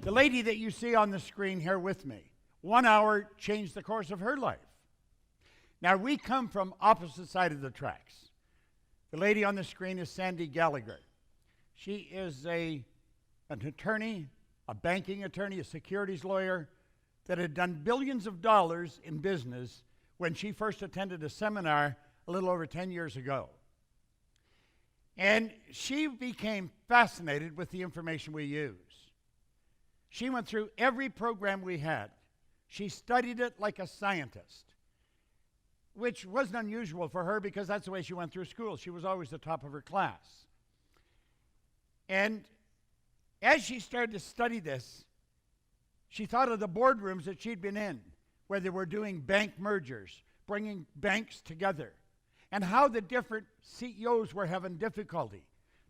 The lady that you see on the screen here with me, 1 hour changed the course of her life. Now, we come from opposite side of the tracks. The lady on the screen is Sandy Gallagher. She is an attorney, a banking attorney, a securities lawyer that had done billions of dollars in business when she first attended a seminar a little over 10 years ago. And she became fascinated with the information we use. She went through every program we had. She studied it like a scientist, which wasn't unusual for her because that's the way she went through school. She was always the top of her class. And as she started to study this, she thought of the boardrooms that she'd been in, where they were doing bank mergers, bringing banks together, and how the different CEOs were having difficulty.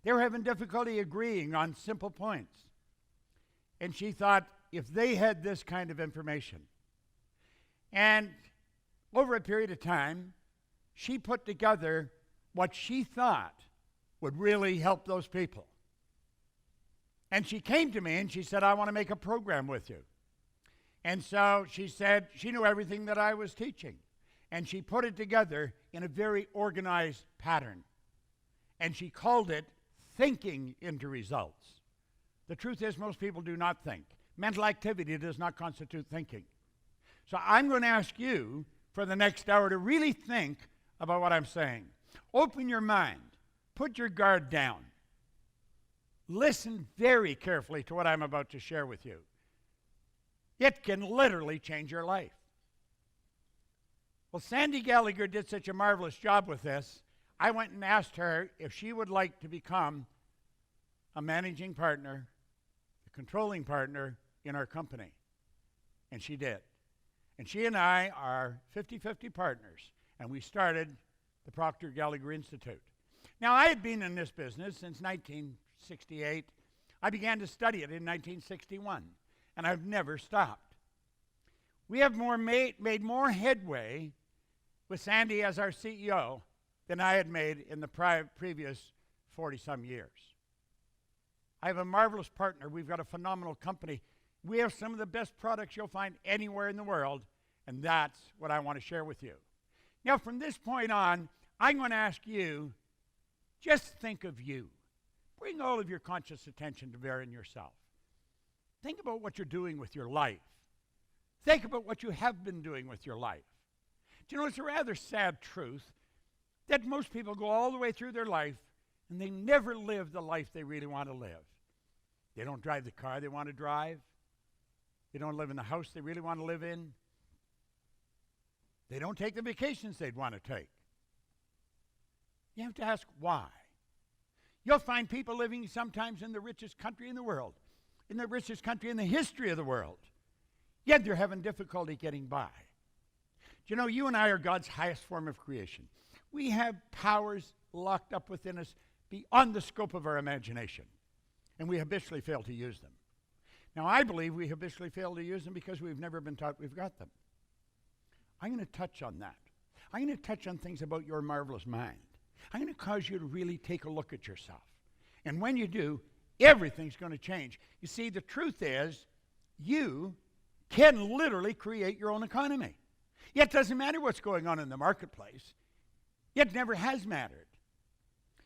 They were having difficulty agreeing on simple points. And she thought, if they had this kind of information. And over a period of time, she put together what she thought would really help those people. And she came to me and she said, I want to make a program with you. And so she said she knew everything that I was teaching. And she put it together in a very organized pattern. And she called it Thinking into Results. The truth is, most people do not think. Mental activity does not constitute thinking. So I'm going to ask you for the next hour to really think about what I'm saying. Open your mind. Put your guard down. Listen very carefully to what I'm about to share with you. It can literally change your life. Well, Sandy Gallagher did such a marvelous job with this, I went and asked her if she would like to become a managing partner, a controlling partner in our company. And she did. And she and I are 50-50 partners, and we started the Proctor Gallagher Institute. Now, I had been in this business since 1968. I began to study it in 1961, and I've never stopped. We have made more headway with Sandy as our CEO than I had made in the previous 40-some years. I have a marvelous partner. We've got a phenomenal company. We have some of the best products you'll find anywhere in the world, and that's what I want to share with you. Now, from this point on, I'm going to ask you, just think of you. Bring all of your conscious attention to bear in yourself. Think about what you're doing with your life. Think about what you have been doing with your life. Do you know, it's a rather sad truth that most people go all the way through their life and they never live the life they really want to live. They don't drive the car they want to drive. They don't live in the house they really want to live in. They don't take the vacations they'd want to take. You have to ask why. You'll find people living sometimes in the richest country in the world, in the richest country in the history of the world, yet they're having difficulty getting by. Do you know, you and I are God's highest form of creation. We have powers locked up within us beyond the scope of our imagination, and we habitually fail to use them. Now, I believe we habitually fail to use them because we've never been taught we've got them. I'm going to touch on that. I'm going to touch on things about your marvelous mind. I'm going to cause you to really take a look at yourself. And when you do, everything's going to change. You see, the truth is, you can literally create your own economy. Yet it doesn't matter what's going on in the marketplace. It never has mattered.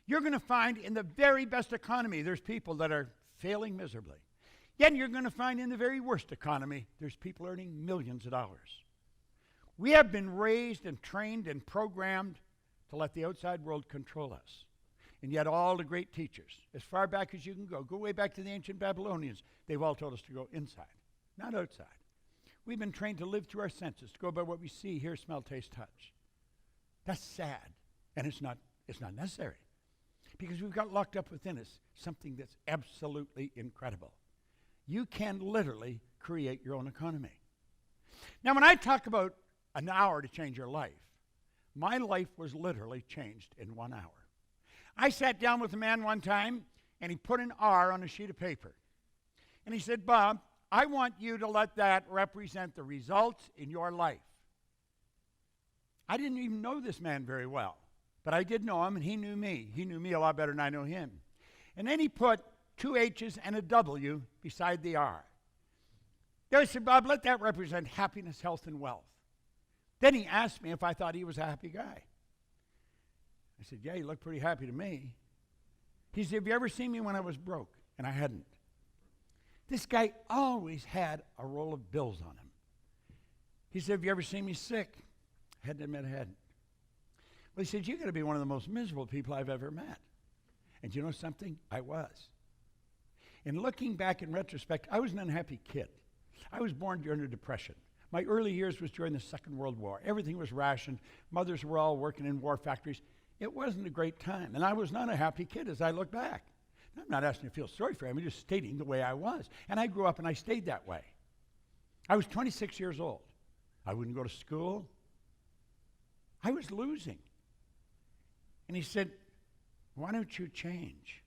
You're going to find in the very best economy, there's people that are failing miserably. Yet you're going to find in the very worst economy, there's people earning millions of dollars. We have been raised and trained and programmed to let the outside world control us. And yet all the great teachers, as far back as you can go way back to the ancient Babylonians, they've all told us to go inside, not outside. We've been trained to live through our senses, to go by what we see, hear, smell, taste, touch. That's sad, and it's not necessary. Because we've got locked up within us something that's absolutely incredible. You can literally create your own economy. Now, when I talk about an hour to change your life, my life was literally changed in 1 hour. I sat down with a man one time, and he put an R on a sheet of paper. And he said, Bob, I want you to let that represent the results in your life. I didn't even know this man very well, but I did know him, and he knew me. He knew me a lot better than I know him. And then he put 2 H's and a W beside the R. I said, Bob, let that represent happiness, health, and wealth. Then he asked me if I thought he was a happy guy. I said, yeah, you look pretty happy to me. He said, have you ever seen me when I was broke? And I hadn't. This guy always had a roll of bills on him. He said, have you ever seen me sick? I had to admit I hadn't. Well, he said, you're going to be one of the most miserable people I've ever met. And you know something? I was. And looking back in retrospect, I was an unhappy kid. I was born during the Depression. My early years was during the Second World War. Everything was rationed. Mothers were all working in war factories. It wasn't a great time. And I was not a happy kid as I look back. I'm not asking you to feel sorry for him. I'm just stating the way I was. And I grew up and I stayed that way. I was 26 years old. I wouldn't go to school. I was losing. And he said, why don't you change?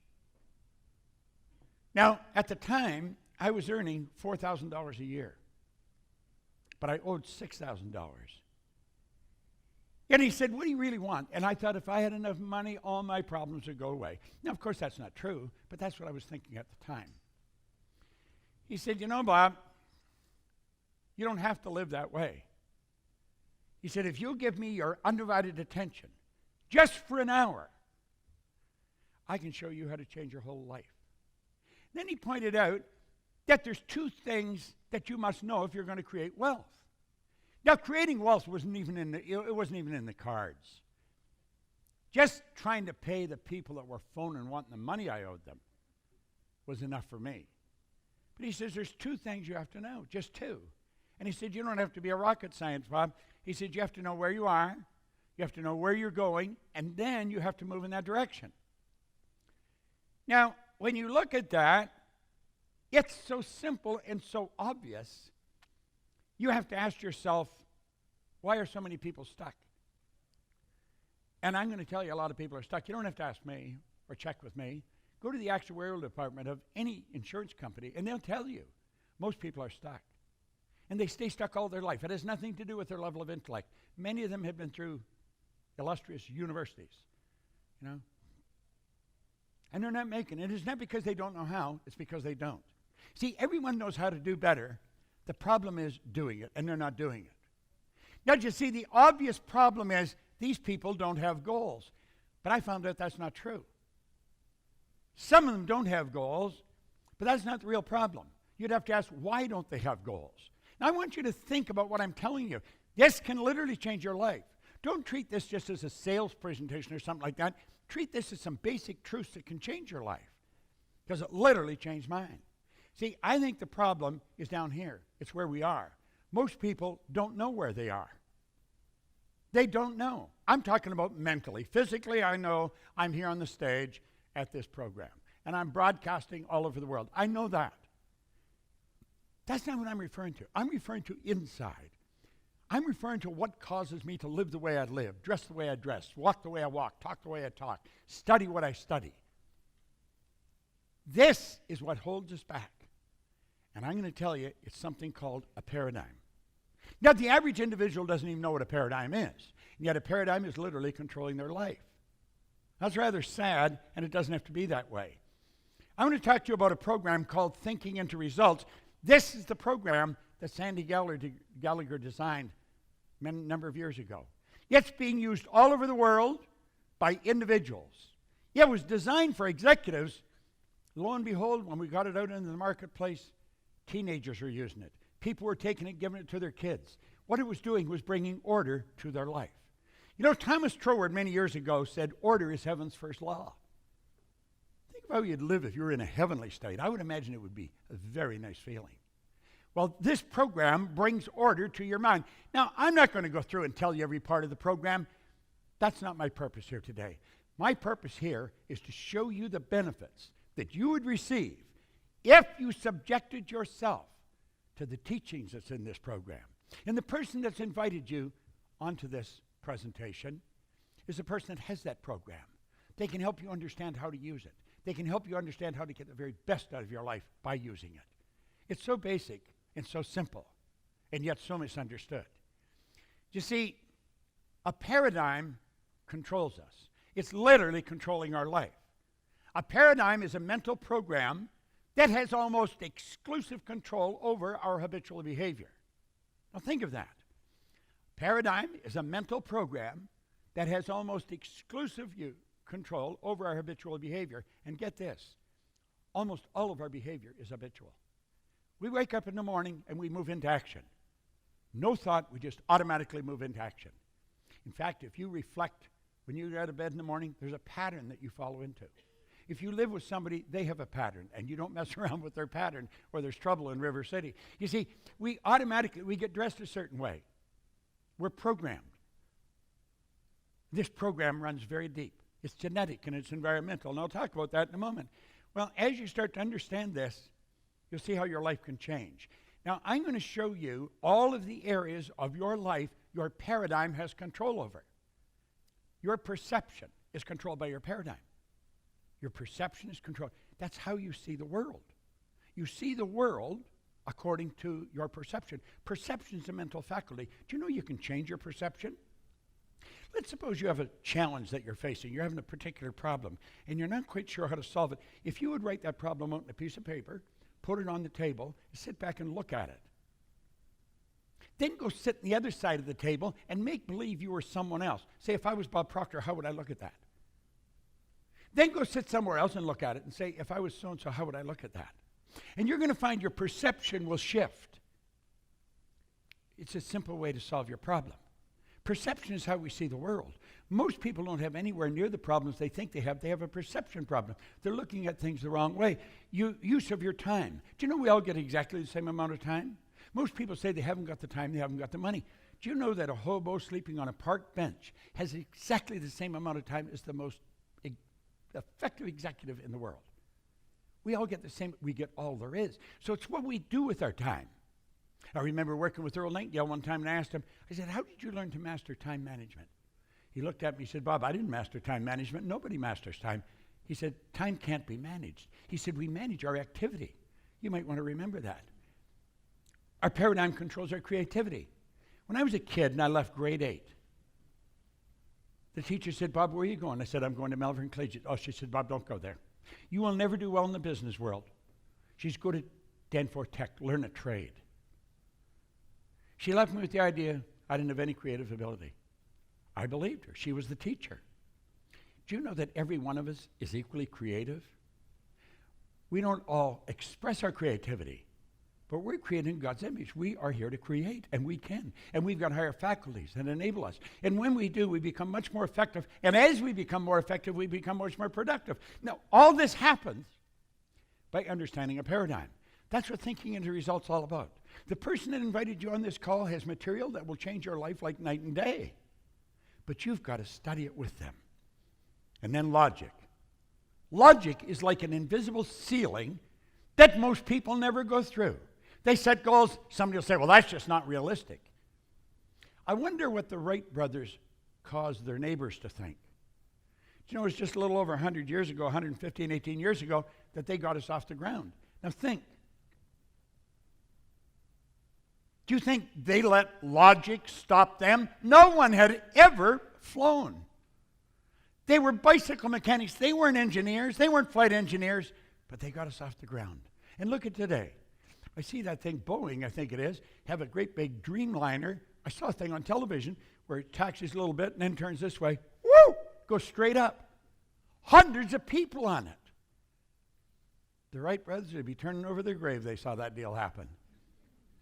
Now, at the time, I was earning $4,000 a year. But I owed $6,000. And he said, what do you really want? And I thought if I had enough money, all my problems would go away. Now, of course, that's not true, but that's what I was thinking at the time. He said, you know, Bob, you don't have to live that way. He said, if you'll give me your undivided attention, just for an hour, I can show you how to change your whole life. Then he pointed out that there's two things that you must know if you're going to create wealth. Now, creating wealth wasn't even in the cards. Just trying to pay the people that were phoning and wanting the money I owed them was enough for me. But he says there's two things you have to know, just two. And he said, you don't have to be a rocket science, Bob. He said, you have to know where you are, you have to know where you're going, and then you have to move in that direction. Now, when you look at that, it's so simple and so obvious. You have to ask yourself, why are so many people stuck? And I'm going to tell you a lot of people are stuck. You don't have to ask me or check with me. Go to the actuarial department of any insurance company, and they'll tell you most people are stuck. And they stay stuck all their life. It has nothing to do with their level of intellect. Many of them have been through illustrious universities, you know. And they're not making it. It's not because they don't know how. It's because they don't. See, everyone knows how to do better. The problem is doing it, and they're not doing it. Now, you see, the obvious problem is these people don't have goals. But I found out that's not true. Some of them don't have goals, but that's not the real problem. You'd have to ask, why don't they have goals? Now, I want you to think about what I'm telling you. This can literally change your life. Don't treat this just as a sales presentation or something like that. Treat this as some basic truths that can change your life, because it literally changed mine. See, I think the problem is down here. It's where we are. Most people don't know where they are. They don't know. I'm talking about mentally. Physically, I know I'm here on the stage at this program, and I'm broadcasting all over the world. I know that. That's not what I'm referring to. I'm referring to inside. I'm referring to what causes me to live the way I live, dress the way I dress, walk the way I walk, talk the way I talk, study what I study. This is what holds us back. And I'm going to tell you, it's something called a paradigm. Now, the average individual doesn't even know what a paradigm is. And yet a paradigm is literally controlling their life. That's rather sad, and it doesn't have to be that way. I want to talk to you about a program called Thinking into Results. This is the program that Sandy Gallagher designed a number of years ago. It's being used all over the world by individuals. Yeah, it was designed for executives. Lo and behold, when we got it out into the marketplace, teenagers were using it. People were taking it, giving it to their kids. What it was doing was bringing order to their life. You know, Thomas Troward many years ago said, order is heaven's first law. Think of how you'd live if you were in a heavenly state. I would imagine it would be a very nice feeling. Well, this program brings order to your mind. Now, I'm not going to go through and tell you every part of the program. That's not my purpose here today. My purpose here is to show you the benefits that you would receive if you subjected yourself to the teachings that's in this program. And the person that's invited you onto this presentation is the person that has that program. They can help you understand how to use it. They can help you understand how to get the very best out of your life by using it. It's so basic and so simple, and yet so misunderstood. You see, a paradigm controls us. It's literally controlling our life. A paradigm is a mental program that has almost exclusive control over our habitual behavior. Now think of that. Paradigm is a mental program that has almost exclusive control over our habitual behavior. And get this, almost all of our behavior is habitual. We wake up in the morning and we move into action. No thought, we just automatically move into action. In fact, if you reflect when you get out of bed in the morning, there's a pattern that you follow into. If you live with somebody, they have a pattern, and you don't mess around with their pattern, or there's trouble in River City. You see, we get dressed a certain way. We're programmed. This program runs very deep. It's genetic and it's environmental, and I'll talk about that in a moment. Well, as you start to understand this, you'll see how your life can change. Now, I'm going to show you all of the areas of your life your paradigm has control over. Your perception is controlled by your paradigm. Your perception is controlled. That's how you see the world. You see the world according to your perception. Perception is a mental faculty. Do you know you can change your perception? Let's suppose you have a challenge that you're facing. You're having a particular problem, and you're not quite sure how to solve it. If you would write that problem out on a piece of paper, put it on the table, sit back and look at it. Then go sit on the other side of the table and make believe you were someone else. Say, if I was Bob Proctor, how would I look at that? Then go sit somewhere else and look at it and say, if I was so-and-so, how would I look at that? And you're going to find your perception will shift. It's a simple way to solve your problem. Perception is how we see the world. Most people don't have anywhere near the problems they think they have. They have a perception problem. They're looking at things the wrong way. Use of your time. Do you know we all get exactly the same amount of time? Most people say they haven't got the time, they haven't got the money. Do you know that a hobo sleeping on a park bench has exactly the same amount of time as the most effective executive in the world? We all get the same, we get all there is. So it's what we do with our time. I remember working with Earl Nightingale one time, and I asked him, I said, how did you learn to master time management? He looked at me and said, Bob, I didn't master time management. Nobody masters time. He said, time can't be managed. He said, we manage our activity. You might want to remember that. Our paradigm controls our creativity. When I was a kid and I left grade 8, the teacher said, Bob, where are you going? I said, I'm going to Melbourne Collegiate. Oh, she said, Bob, don't go there. You will never do well in the business world. She's go to Danforth Tech, learn a trade. She left me with the idea I didn't have any creative ability. I believed her. She was the teacher. Do you know that every one of us is equally creative? We don't all express our creativity, but we're created in God's image. We are here to create, and we can. And we've got higher faculties that enable us. And when we do, we become much more effective. And as we become more effective, we become much more productive. Now, all this happens by understanding a paradigm. That's what thinking into results all about. The person that invited you on this call has material that will change your life like night and day. But you've got to study it with them. And then logic. Logic is like an invisible ceiling that most people never go through. They set goals, somebody will say, well, that's just not realistic. I wonder what the Wright brothers caused their neighbors to think. You know, it was just a little over 100 years ago, 115, 18 years ago, that they got us off the ground. Now think. Do you think they let logic stop them? No one had ever flown. They were bicycle mechanics. They weren't engineers. They weren't flight engineers, but they got us off the ground. And look at today. I see that thing, Boeing, I think it is, have a great big Dreamliner. I saw a thing on television where it taxis a little bit and then turns this way. Woo! Goes straight up. Hundreds of people on it. The Wright brothers would be turning over their grave if they saw that deal happen.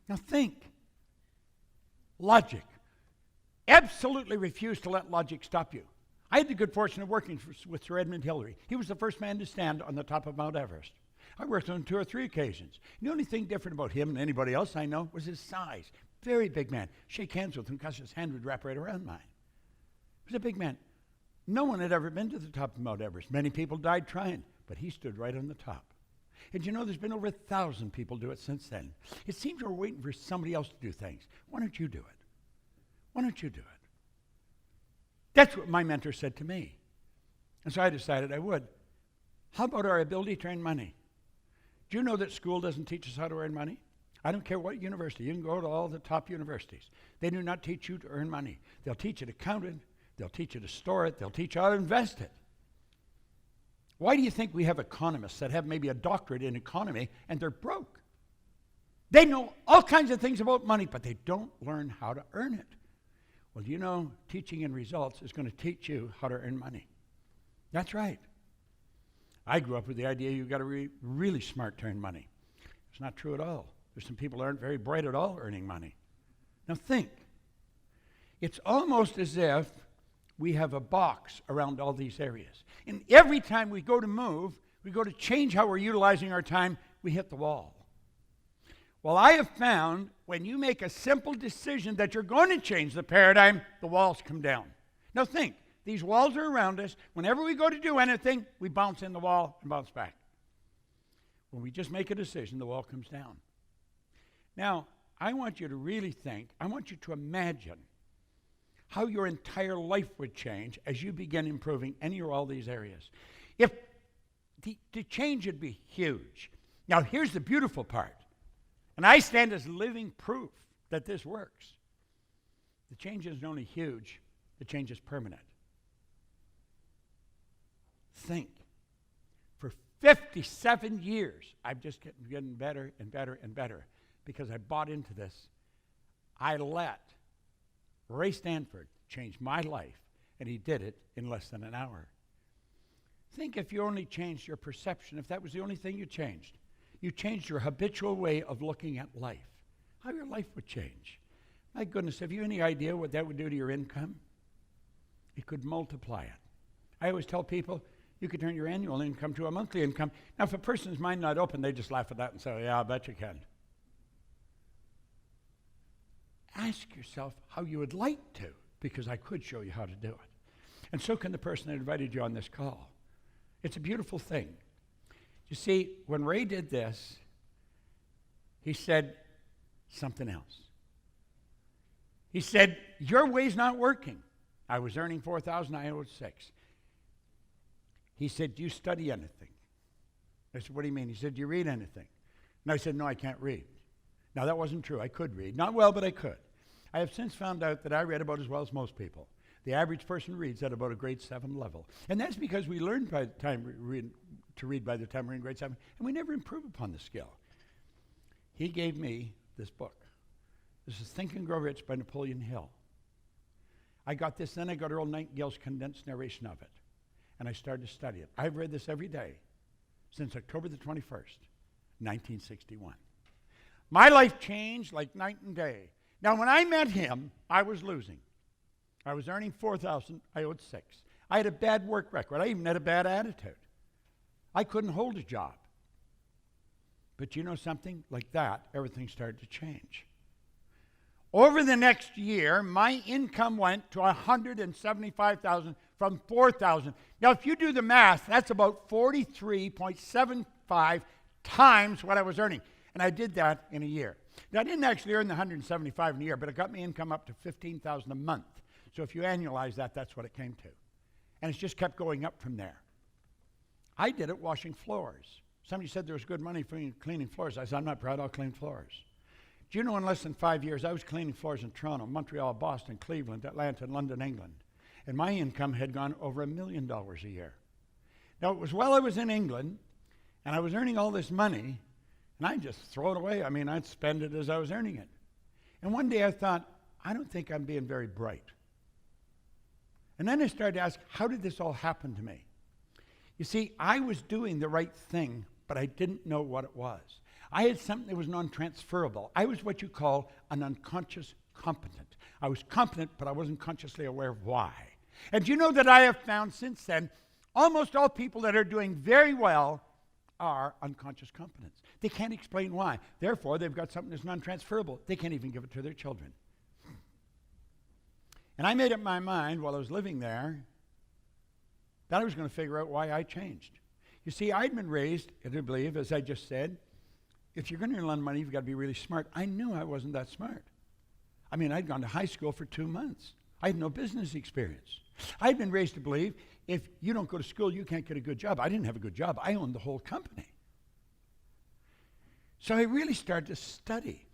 Now think. Logic. Absolutely refuse to let logic stop you. I had the good fortune of working with Sir Edmund Hillary. He was the first man to stand on the top of Mount Everest. I worked on him 2 or 3 occasions. The only thing different about him than anybody else I know was his size. Very big man. Shake hands with him because his hand would wrap right around mine. He was a big man. No one had ever been to the top of Mount Everest. Many people died trying, but he stood right on the top. And you know, there's been over 1,000 people do it since then. It seems we're waiting for somebody else to do things. Why don't you do it? Why don't you do it? That's what my mentor said to me. And so I decided I would. How about our ability to earn money? Do you know that school doesn't teach us how to earn money? I don't care what university. You can go to all the top universities. They do not teach you to earn money. They'll teach you to count it. They'll teach you to store it. They'll teach you how to invest it. Why do you think we have economists that have maybe a doctorate in economy and they're broke? They know all kinds of things about money, but they don't learn how to earn it. Well, you know, teaching in results is going to teach you how to earn money. That's right. I grew up with the idea you've got to be really smart to earn money. It's not true at all. There's some people that aren't very bright at all earning money. Now think. It's almost as if we have a box around all these areas. And every time we go to move, we go to change how we're utilizing our time, we hit the wall. Well, I have found when you make a simple decision that you're going to change the paradigm, the walls come down. Now think, these walls are around us. Whenever we go to do anything, we bounce in the wall and bounce back. When we just make a decision, the wall comes down. Now, I want you to really think, I want you to imagine how your entire life would change as you begin improving any or all these areas. If the change would be huge. Now, here's the beautiful part. And I stand as living proof that this works. The change isn't only huge, the change is permanent. Think. For 57 years, I've just getting better and better and better because I bought into this. I let Ray Stanford changed my life, and he did it in less than an hour. Think if you only changed your perception, if that was the only thing you changed. You changed your habitual way of looking at life. How your life would change. My goodness, have you any idea what that would do to your income? It could multiply it. I always tell people, you could turn your annual income to a monthly income. Now, if a person's mind not open, they just laugh at that and say, yeah, I bet you can. Ask yourself how you would like to, because I could show you how to do it. And so can the person that invited you on this call. It's a beautiful thing. You see, when Ray did this, he said something else. He said, your way's not working. I was earning $4,000, I owed $6,000. He said, do you study anything? I said, what do you mean? He said, do you read anything? And I said, no, I can't read. Now, that wasn't true. I could read. Not well, but I could. I have since found out that I read about as well as most people. The average person reads at about a grade 7 level. And that's because we learned by the time to read by the time we're in grade 7, and we never improve upon the skill. He gave me this book. This is Think and Grow Rich by Napoleon Hill. I got this, then I got Earl Nightingale's condensed narration of it. And I started to study it. I've read this every day since October the 21st, 1961. My life changed like night and day. Now, when I met him, I was losing. I was earning $4,000, I owed $6,000. I had a bad work record. I even had a bad attitude. I couldn't hold a job. But you know something? Like that, everything started to change. Over the next year, my income went to $175,000 from $4,000. Now, if you do the math, that's about 43.75 times what I was earning. And I did that in a year. Now, I didn't actually earn the $175,000 in a year, but it got my income up to $15,000 a month. So if you annualize that, that's what it came to. And it's just kept going up from there. I did it washing floors. Somebody said there was good money for cleaning floors. I said, I'm not proud, I'll clean floors. Do you know in less than 5 years, I was cleaning floors in Toronto, Montreal, Boston, Cleveland, Atlanta, and London, England. And my income had gone over $1 million a year. Now, it was while I was in England, and I was earning all this money, and I'd just throw it away. I mean, I'd spend it as I was earning it. And one day I thought, I don't think I'm being very bright. And then I started to ask, how did this all happen to me? You see, I was doing the right thing, but I didn't know what it was. I had something that was non-transferable. I was what you call an unconscious competent. I was competent, but I wasn't consciously aware of why. And do you know that I have found since then, almost all people that are doing very well are unconscious competents. They can't explain why. Therefore, they've got something that's non-transferable. They can't even give it to their children. And I made up my mind while I was living there that I was going to figure out why I changed. You see, I'd been raised, I do believe, as I just said, if you're going to earn a lot of money, you've got to be really smart. I knew I wasn't that smart. I mean, I'd gone to high school for 2 months. I had no business experience. I'd been raised to believe if you don't go to school, you can't get a good job. I didn't have a good job. I owned the whole company. So I really started to study.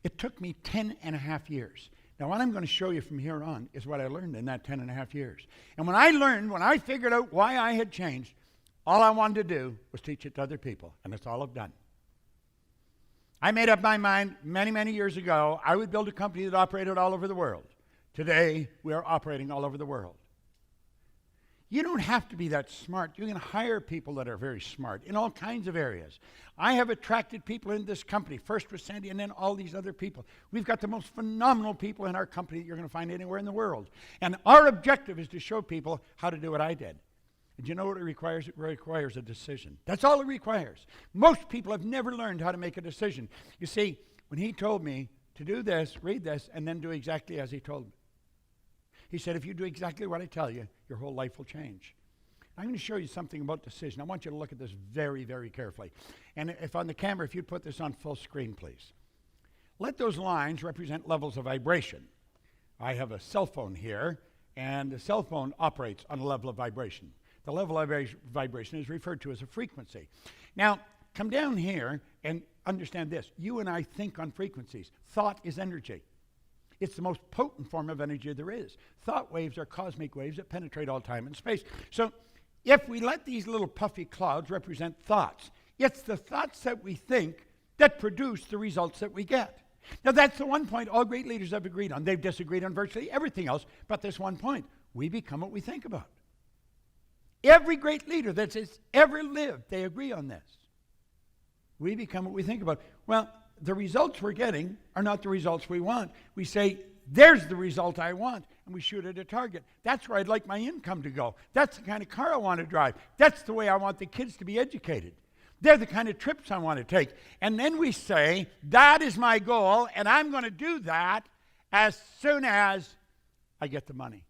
It took me 10 and a half years. Now, what I'm going to show you from here on is what I learned in that 10 and a half years. And when I figured out why I had changed, All I wanted to do was teach it to other people, and that's all I've done. I made up my mind many, many years ago I would build a company that operated all over the world. Today, we are operating all over the world. You don't have to be that smart. You can hire people that are very smart in all kinds of areas. I have attracted people in this company, first with Sandy and then all these other people. We've got the most phenomenal people in our company that you're going to find anywhere in the world. And our objective is to show people how to do what I did. And you know what it requires? It requires a decision. That's all it requires. Most people have never learned how to make a decision. You see, when he told me to do this, read this, and then do exactly as he told me. He said, if you do exactly what I tell you, your whole life will change. I'm going to show you something about decision. I want you to look at this very, very carefully. And if on the camera, if you'd put this on full screen, please. Let those lines represent levels of vibration. I have a cell phone here, and the cell phone operates on a level of vibration. The level of vibration is referred to as a frequency. Now, come down here and understand this. You and I think on frequencies. Thought is energy. It's the most potent form of energy there is. Thought waves are cosmic waves that penetrate all time and space. So if we let these little puffy clouds represent thoughts, it's the thoughts that we think that produce the results that we get. Now that's the one point all great leaders have agreed on. They've disagreed on virtually everything else, but this one point. We become what we think about. Every great leader that's ever lived, they agree on this. We become what we think about. Well, the results we're getting are not the results we want. We say, there's the result I want, and we shoot at a target. That's where I'd like my income to go. That's the kind of car I want to drive. That's the way I want the kids to be educated. They're the kind of trips I want to take. And then we say, that is my goal, and I'm going to do that as soon as I get the money.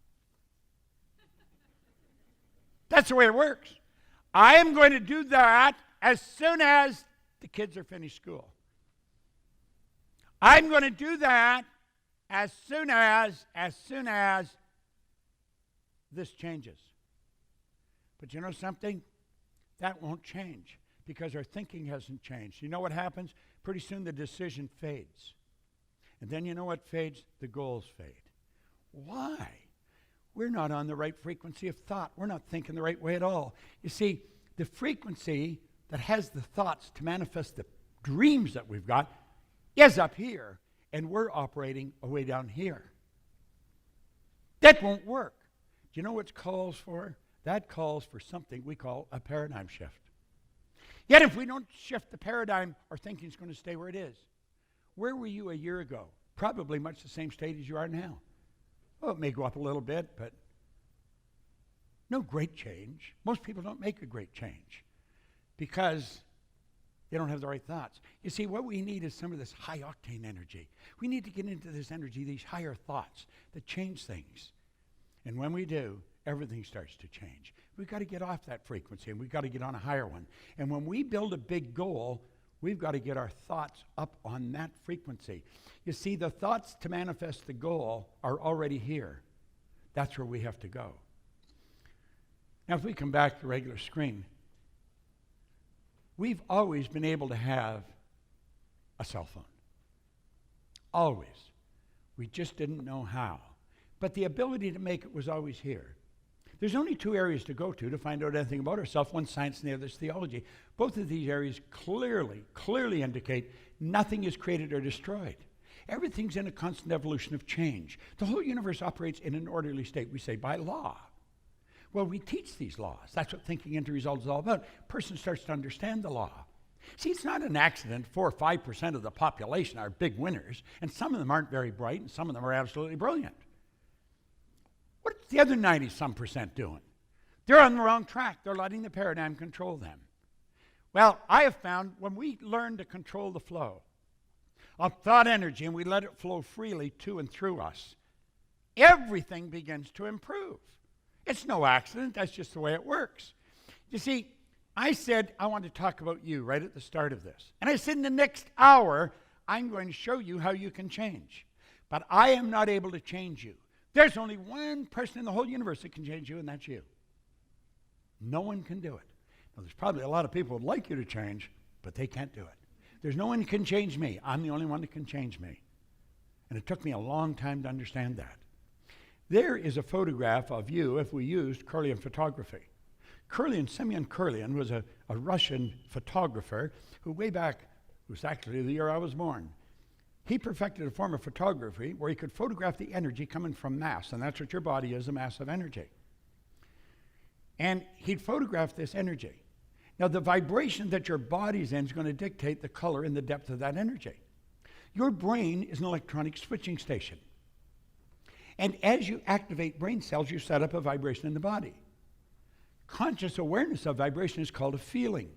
That's the way it works. I am going to do that as soon as the kids are finished school. I'm going to do that as soon as this changes. But you know something? That won't change because our thinking hasn't changed. You know what happens? Pretty soon the decision fades. And then you know what fades? The goals fade. Why? We're not on the right frequency of thought. We're not thinking the right way at all. You see, the frequency that has the thoughts to manifest the dreams that we've got is up here, and we're operating way down here. That won't work. Do you know what it calls for? That calls for something we call a paradigm shift. Yet if we don't shift the paradigm, our thinking is going to stay where it is. Where were you a year ago? Probably much the same state as you are now. Well, it may go up a little bit, but no great change. Most people don't make a great change because they don't have the right thoughts. You see, what we need is some of this high-octane energy. We need to get into this energy, these higher thoughts that change things. And when we do, everything starts to change. We've got to get off that frequency, and we've got to get on a higher one. And when we build a big goal, we've got to get our thoughts up on that frequency. You see, the thoughts to manifest the goal are already here. That's where we have to go. Now, if we come back to the regular screen, we've always been able to have a cell phone. Always. We just didn't know how. But the ability to make it was always here. There's only two areas to go to find out anything about ourselves. One's science and the other is theology. Both of these areas clearly indicate nothing is created or destroyed. Everything's in a constant evolution of change. The whole universe operates in an orderly state, we say, by law. Well, we teach these laws. That's what thinking into results is all about. A person starts to understand the law. See, it's not an accident 4 or 5% of the population are big winners, and some of them aren't very bright, and some of them are absolutely brilliant. What's the other 90-some% doing? They're on the wrong track. They're letting the paradigm control them. Well, I have found when we learn to control the flow of thought energy and we let it flow freely to and through us, everything begins to improve. It's no accident. That's just the way it works. You see, I said I want to talk about you right at the start of this. And I said in the next hour, I'm going to show you how you can change. But I am not able to change you. There's only one person in the whole universe that can change you, and that's you. No one can do it. Now, there's probably a lot of people who would like you to change, but they can't do it. There's no one who can change me. I'm the only one that can change me. And it took me a long time to understand that. There is a photograph of you if we used Corleone photography. Semyon Kurlian was a Russian photographer who way back, it was actually the year I was born, he perfected a form of photography where he could photograph the energy coming from mass, and that's what your body is, a mass of energy. And he'd photograph this energy. Now, the vibration that your body's in is going to dictate the color and the depth of that energy. Your brain is an electronic switching station. And as you activate brain cells, you set up a vibration in the body. Conscious awareness of vibration is called a feeling.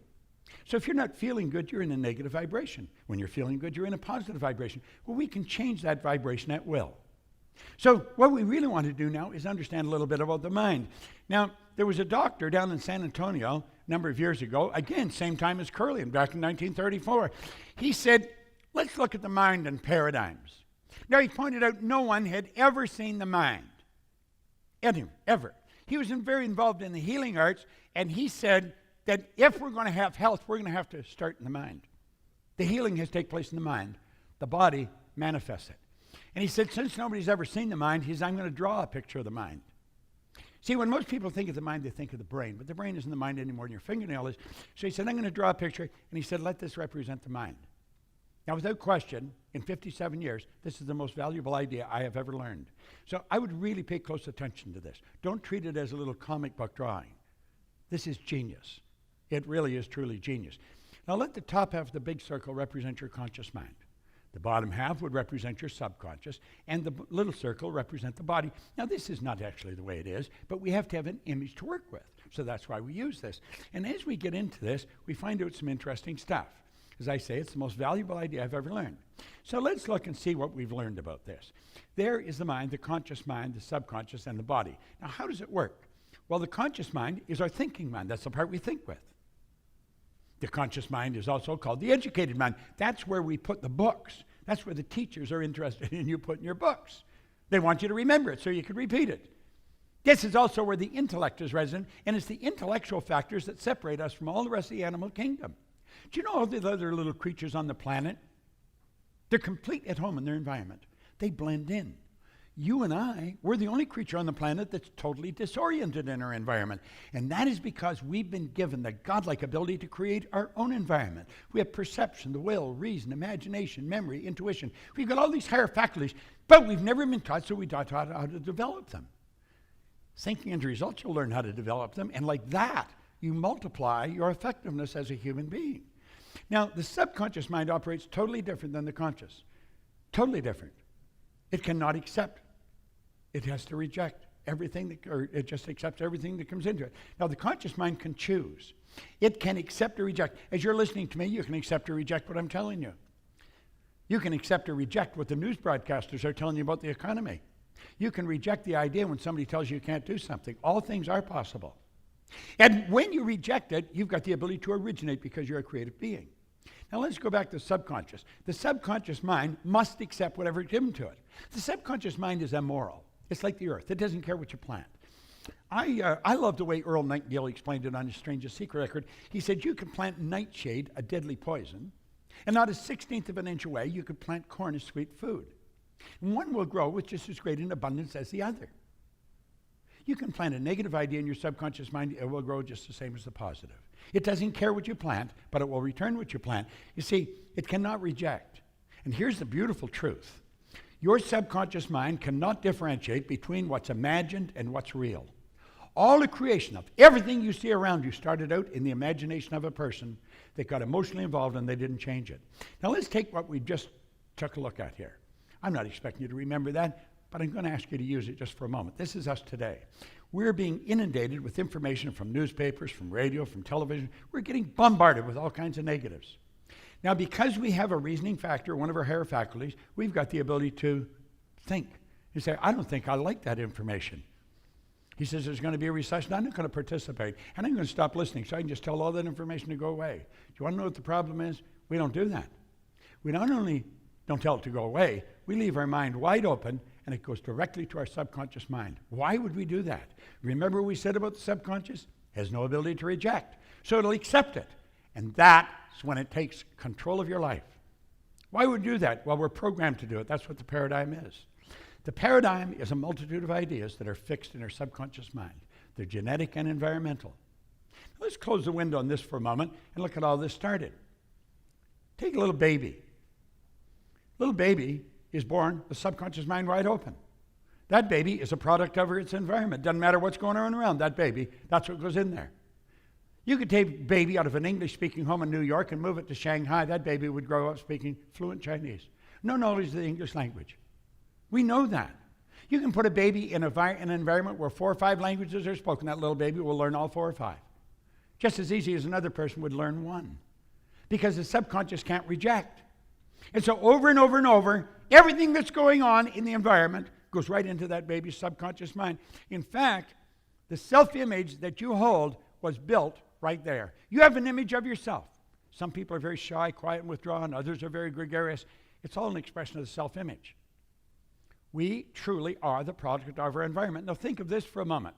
So if you're not feeling good, you're in a negative vibration. When you're feeling good, you're in a positive vibration. Well, we can change that vibration at will. So what we really want to do now is understand a little bit about the mind. Now, there was a doctor down in San Antonio a number of years ago, again, same time as Kurlian, back in 1934. He said, let's look at the mind and paradigms. Now, he pointed out no one had ever seen the mind. Ever. He was very involved in the healing arts, and he said that if we're going to have health, we're going to have to start in the mind. The healing has to take place in the mind. The body manifests it. And he said, since nobody's ever seen the mind, I'm going to draw a picture of the mind. See, when most people think of the mind, they think of the brain, but the brain isn't the mind any more than your fingernail is. So he said, I'm going to draw a picture, and he said, let this represent the mind. Now, without question, in 57 years, this is the most valuable idea I have ever learned. So I would really pay close attention to this. Don't treat it as a little comic book drawing. This is genius. It really is truly genius. Now, let the top half of the big circle represent your conscious mind. The bottom half would represent your subconscious, and the little circle represent the body. Now, this is not actually the way it is, but we have to have an image to work with. So that's why we use this. And as we get into this, we find out some interesting stuff. As I say, it's the most valuable idea I've ever learned. So let's look and see what we've learned about this. There is the mind, the conscious mind, the subconscious, and the body. Now, how does it work? Well, the conscious mind is our thinking mind. That's the part we think with. The conscious mind is also called the educated mind. That's where we put the books. That's where the teachers are interested in you putting your books. They want you to remember it so you can repeat it. This is also where the intellect is resident, and it's the intellectual factors that separate us from all the rest of the animal kingdom. Do you know all the other little creatures on the planet? They're complete at home in their environment. They blend in. You and I, we're the only creature on the planet that's totally disoriented in our environment. And that is because we've been given the godlike ability to create our own environment. We have perception, the will, reason, imagination, memory, intuition. We've got all these higher faculties, but we've never been taught, so we taught how to develop them. Thinking into results, you'll learn how to develop them, and like that, you multiply your effectiveness as a human being. Now, the subconscious mind operates totally different than the conscious. Totally different. It cannot accept. It has to reject everything, or it just accepts everything that comes into it. Now, the conscious mind can choose. It can accept or reject. As you're listening to me, you can accept or reject what I'm telling you. You can accept or reject what the news broadcasters are telling you about the economy. You can reject the idea when somebody tells you can't do something. All things are possible. And when you reject it, you've got the ability to originate because you're a creative being. Now let's go back to the subconscious. The subconscious mind must accept whatever is given to it. The subconscious mind is immoral. It's like the earth. It doesn't care what you plant. I love the way Earl Nightingale explained it on his Strangest Secret record. He said you could plant nightshade, a deadly poison, and not a 16th of an inch away you could plant corn as sweet food. And one will grow with just as great an abundance as the other. You can plant a negative idea in your subconscious mind, it will grow just the same as the positive. It doesn't care what you plant, but it will return what you plant. You see, it cannot reject. And here's the beautiful truth. Your subconscious mind cannot differentiate between what's imagined and what's real. All the creation of everything you see around you started out in the imagination of a person that got emotionally involved and they didn't change it. Now let's take what we just took a look at here. I'm not expecting you to remember that, but I'm going to ask you to use it just for a moment. This is us today. We're being inundated with information from newspapers, from radio, from television. We're getting bombarded with all kinds of negatives. Now, because we have a reasoning factor, one of our higher faculties, we've got the ability to think. You say, I don't think I like that information. He says there's going to be a recession. I'm not going to participate. And I'm going to stop listening so I can just tell all that information to go away. Do you want to know what the problem is? We don't do that. We not only don't tell it to go away, we leave our mind wide open and it goes directly to our subconscious mind. Why would we do that? Remember what we said about the subconscious? It has no ability to reject. So it'll accept it. And that's when it takes control of your life. Why would we do that? Well, we're programmed to do it. That's what the paradigm is. The paradigm is a multitude of ideas that are fixed in our subconscious mind. They're genetic and environmental. Let's close the window on this for a moment and look at how this started. Take a little baby. Little baby is born with subconscious mind wide open. That baby is a product of its environment. Doesn't matter what's going on around that baby, that's what goes in there. You could take a baby out of an English-speaking home in New York and move it to Shanghai. That baby would grow up speaking fluent Chinese. No knowledge of the English language. We know that. You can put a baby in an environment where 4 or 5 languages are spoken. That little baby will learn all 4 or 5. Just as easy as another person would learn 1. Because the subconscious can't reject. And so over and over and over, everything that's going on in the environment goes right into that baby's subconscious mind. In fact, the self-image that you hold was built right there. You have an image of yourself. Some people are very shy, quiet, and withdrawn. Others are very gregarious. It's all an expression of the self-image. We truly are the product of our environment. Now think of this for a moment.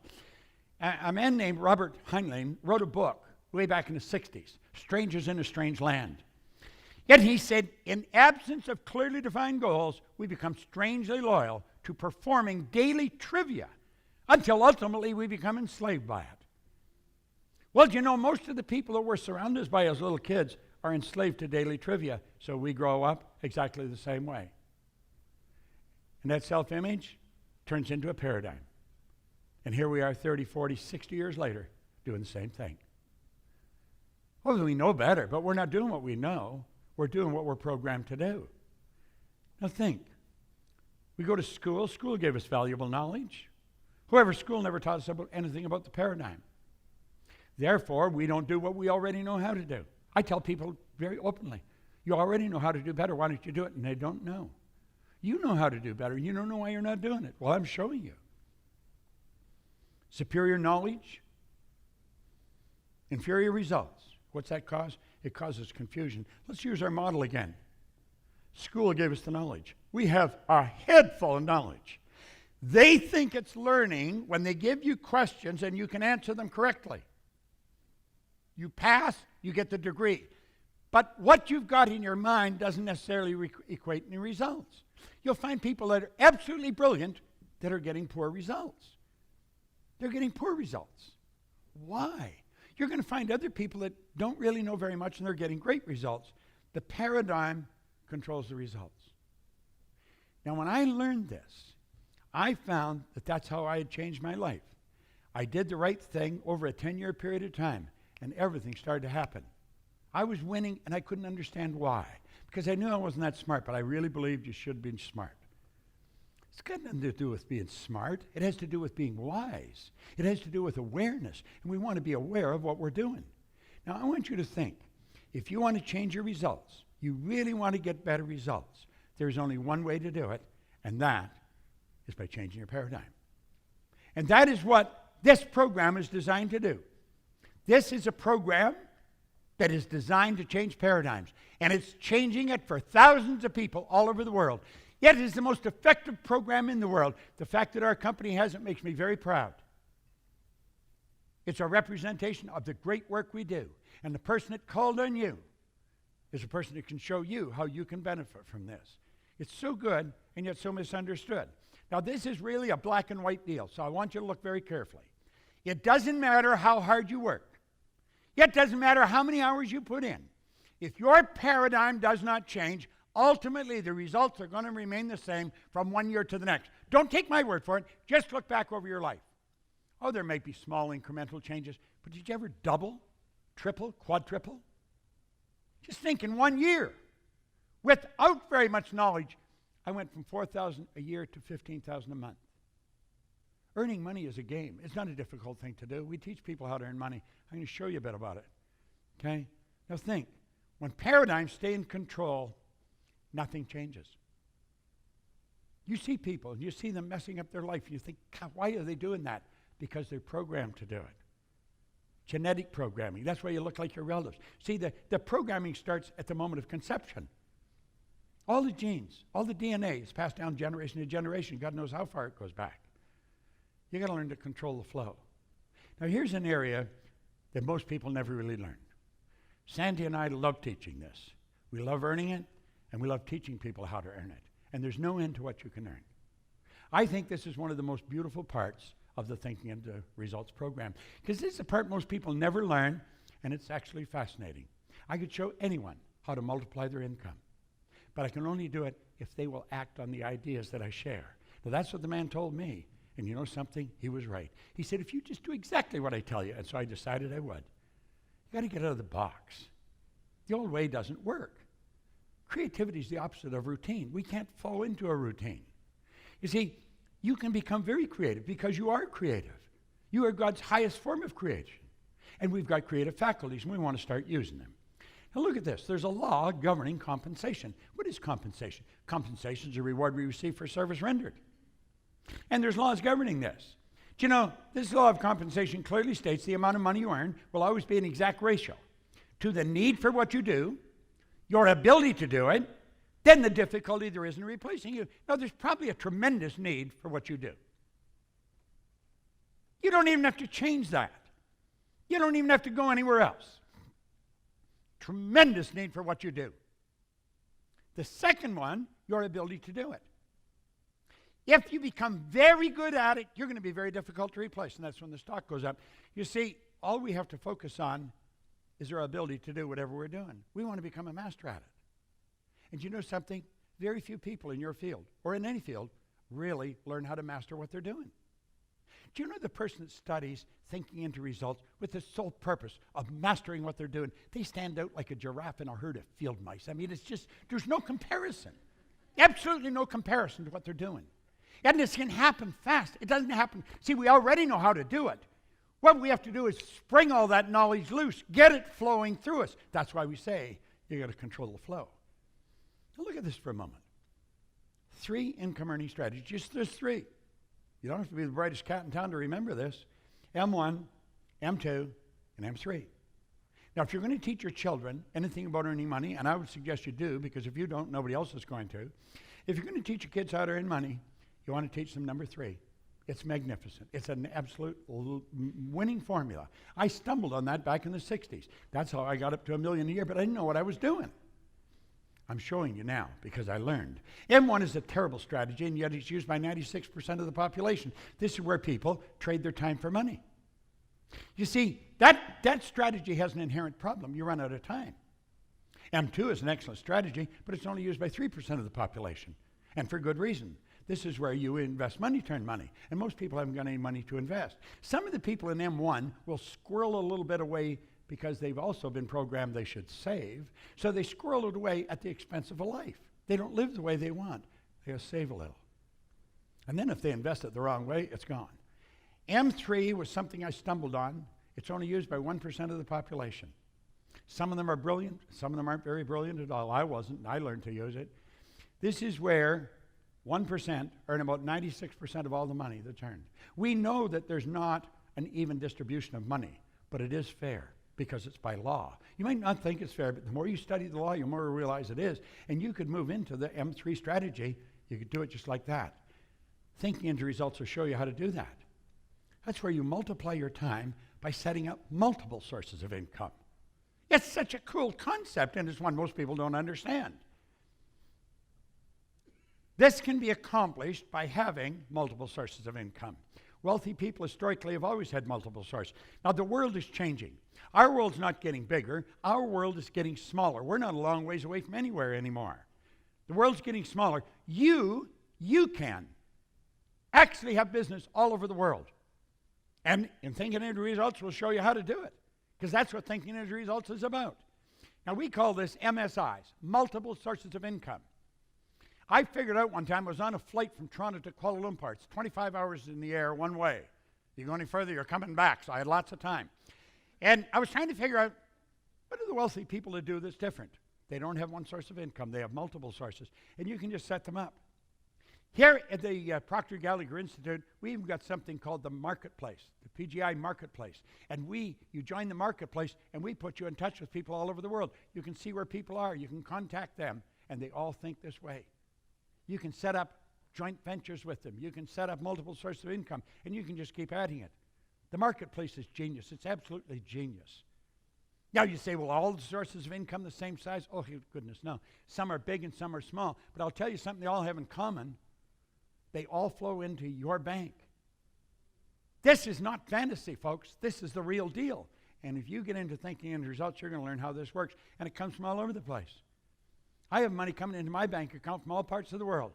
A man named Robert Heinlein wrote a book way back in the 60s, Strangers in a Strange Land. Yet he said, in absence of clearly defined goals, we become strangely loyal to performing daily trivia until ultimately we become enslaved by it. Well, you know, most of the people that we're surrounded by as little kids are enslaved to daily trivia, so we grow up exactly the same way. And that self-image turns into a paradigm. And here we are 30, 40, 60 years later doing the same thing. Well, we know better, but we're not doing what we know. We're doing what we're programmed to do. Now think. We go to school. School gave us valuable knowledge. However, school never taught us anything about the paradigm. Therefore, we don't do what we already know how to do. I tell people very openly, you already know how to do better. Why don't you do it? And they don't know. You know how to do better. You don't know why you're not doing it. Well, I'm showing you. Superior knowledge, inferior results. What's that cause? It causes confusion. Let's use our model again. School gave us the knowledge. We have a head full of knowledge. They think it's learning when they give you questions and you can answer them correctly. You pass, you get the degree. But what you've got in your mind doesn't necessarily equate in results. You'll find people that are absolutely brilliant that are getting poor results. They're getting poor results. Why? You're going to find other people that don't really know very much and they're getting great results. The paradigm controls the results. Now, when I learned this, I found that that's how I had changed my life. I did the right thing over a 10-year period of time, and everything started to happen. I was winning, and I couldn't understand why. Because I knew I wasn't that smart, but I really believed you should be smart. It's got nothing to do with being smart. It has to do with being wise. It has to do with awareness, and we want to be aware of what we're doing. Now, I want you to think, if you want to change your results, you really want to get better results, there's only one way to do it, and that is by changing your paradigm. And that is what this program is designed to do. This is a program that is designed to change paradigms, and it's changing it for thousands of people all over the world. Yet it is the most effective program in the world. The fact that our company has it makes me very proud. It's a representation of the great work we do, and the person that called on you is a person that can show you how you can benefit from this. It's so good and yet so misunderstood. Now, this is really a black and white deal, so I want you to look very carefully. It doesn't matter how hard you work. It doesn't matter how many hours you put in. If your paradigm does not change, ultimately the results are going to remain the same from one year to the next. Don't take my word for it. Just look back over your life. Oh, there may be small incremental changes, but did you ever double, triple, quadruple? Just think in 1 year, without very much knowledge, I went from $4,000 a year to $15,000 a month. Earning money is a game. It's not a difficult thing to do. We teach people how to earn money. I'm going to show you a bit about it. Okay? Now think, when paradigms stay in control, nothing changes. You see people, and you see them messing up their life, and you think, God, why are they doing that? Because they're programmed to do it. Genetic programming. That's why you look like your relatives. See, the programming starts at the moment of conception. All the genes, all the DNA is passed down generation to generation. God knows how far it goes back. You got to learn to control the flow. Now, here's an area that most people never really learn. Sandy and I love teaching this. We love earning it, and we love teaching people how to earn it. And there's no end to what you can earn. I think this is one of the most beautiful parts of the Thinking into Results program. Because this is the part most people never learn, and it's actually fascinating. I could show anyone how to multiply their income, but I can only do it if they will act on the ideas that I share. Now, that's what the man told me. And you know something? He was right. He said, if you just do exactly what I tell you, and so I decided I would. You got to get out of the box. The old way doesn't work. Creativity is the opposite of routine. We can't fall into a routine. You see, you can become very creative because you are creative. You are God's highest form of creation. And we've got creative faculties, and we want to start using them. Now look at this. There's a law governing compensation. What is compensation? Compensation is a reward we receive for service rendered. And there's laws governing this. Do you know, this law of compensation clearly states the amount of money you earn will always be an exact ratio to the need for what you do, your ability to do it, then the difficulty there is in replacing you. Now, there's probably a tremendous need for what you do. You don't even have to change that. You don't even have to go anywhere else. Tremendous need for what you do. The second one, your ability to do it. If you become very good at it, you're going to be very difficult to replace, and that's when the stock goes up. You see, all we have to focus on is our ability to do whatever we're doing. We want to become a master at it. And you know something? Very few people in your field, or in any field, really learn how to master what they're doing. Do you know the person that studies thinking into results with the sole purpose of mastering what they're doing? They stand out like a giraffe in a herd of field mice. I mean, it's just, there's no comparison. Absolutely no comparison to what they're doing. And this can happen fast. It doesn't happen. See, we already know how to do it. What we have to do is spring all that knowledge loose, get it flowing through us. That's why we say you got to control the flow. Now look at this for a moment. 3 income earning strategies. Just there's 3. You don't have to be the brightest cat in town to remember this. M1, M2, and M3. Now, if you're going to teach your children anything about earning money, and I would suggest you do, because if you don't, nobody else is going to. If you're going to teach your kids how to earn money, you want to teach them number 3. It's magnificent. It's an absolute winning formula. I stumbled on that back in the 60s. That's how I got up to $1 million a year, but I didn't know what I was doing. I'm showing you now because I learned. M1 is a terrible strategy, and yet it's used by 96% of the population. This is where people trade their time for money. You see, that strategy has an inherent problem. You run out of time. M2 is an excellent strategy, but it's only used by 3% of the population, and for good reason. This is where you invest money, turn money. And most people haven't got any money to invest. Some of the people in M1 will squirrel a little bit away because they've also been programmed they should save. So they squirrel it away at the expense of a life. They don't live the way they want. They just save a little. And then if they invest it the wrong way, it's gone. M3 was something I stumbled on. It's only used by 1% of the population. Some of them are brilliant. Some of them aren't very brilliant at all. I wasn't. I learned to use it. This is where 1% earn about 96% of all the money that's earned. We know that there's not an even distribution of money, but it is fair because it's by law. You might not think it's fair, but the more you study the law, the more you realize it is. And you could move into the M3 strategy. You could do it just like that. Thinking into results will show you how to do that. That's where you multiply your time by setting up multiple sources of income. It's such a cool concept, and it's one most people don't understand. This can be accomplished by having multiple sources of income. Wealthy people historically have always had multiple sources. Now, the world is changing. Our world's not getting bigger. Our world is getting smaller. We're not a long ways away from anywhere anymore. The world's getting smaller. You can actually have business all over the world. And in Thinking into Results, we'll show you how to do it, because that's what Thinking into Results is about. Now, we call this MSIs, multiple sources of income. I figured out one time, I was on a flight from Toronto to Kuala Lumpur. It's 25 hours in the air, one way. You go any further, you're coming back, so I had lots of time. And I was trying to figure out, what are the wealthy people that do that's different? They don't have one source of income. They have multiple sources, and you can just set them up. Here at the Proctor Gallagher Institute, we even got something called the Marketplace, the PGI Marketplace. And you join the Marketplace, and we put you in touch with people all over the world. You can see where people are. You can contact them, and they all think this way. You can set up joint ventures with them. You can set up multiple sources of income, and you can just keep adding it. The Marketplace is genius. It's absolutely genius. Now you say, well, all the sources of income the same size? Oh, goodness, no. Some are big and some are small. But I'll tell you something they all have in common. They all flow into your bank. This is not fantasy, folks. This is the real deal. And if you get into thinking and results, you're going to learn how this works. And it comes from all over the place. I have money coming into my bank account from all parts of the world,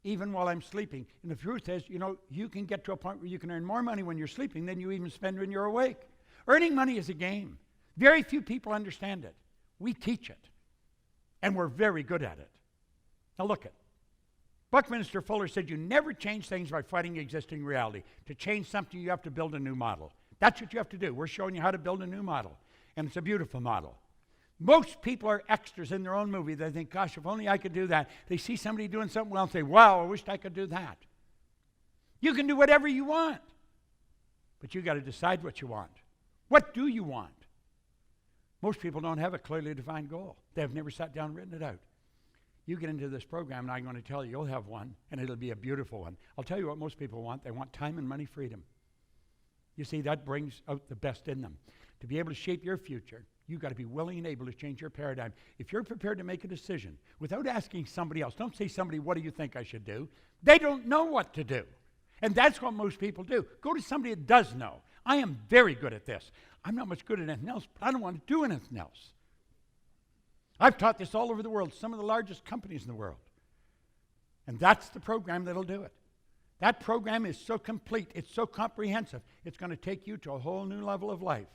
even while I'm sleeping. And the truth is, you can get to a point where you can earn more money when you're sleeping than you even spend when you're awake. Earning money is a game. Very few people understand it. We teach it. And we're very good at it. Now look at Buckminster Fuller said you never change things by fighting existing reality. To change something, you have to build a new model. That's what you have to do. We're showing you how to build a new model. And it's a beautiful model. Most people are extras in their own movie. They think, gosh, if only I could do that. They see somebody doing something well and say, wow, I wished I could do that. You can do whatever you want. But you got to decide what you want. What do you want? Most people don't have a clearly defined goal. They have never sat down and written it out. You get into this program, and I'm going to tell you, you'll have one, and it'll be a beautiful one. I'll tell you what most people want. They want time and money freedom. You see, that brings out the best in them. To be able to shape your future, you've got to be willing and able to change your paradigm. If you're prepared to make a decision without asking somebody else, don't say somebody, what do you think I should do? They don't know what to do. And that's what most people do. Go to somebody that does know. I am very good at this. I'm not much good at anything else, but I don't want to do anything else. I've taught this all over the world, some of the largest companies in the world. And that's the program that'll do it. That program is so complete, it's so comprehensive, it's going to take you to a whole new level of life.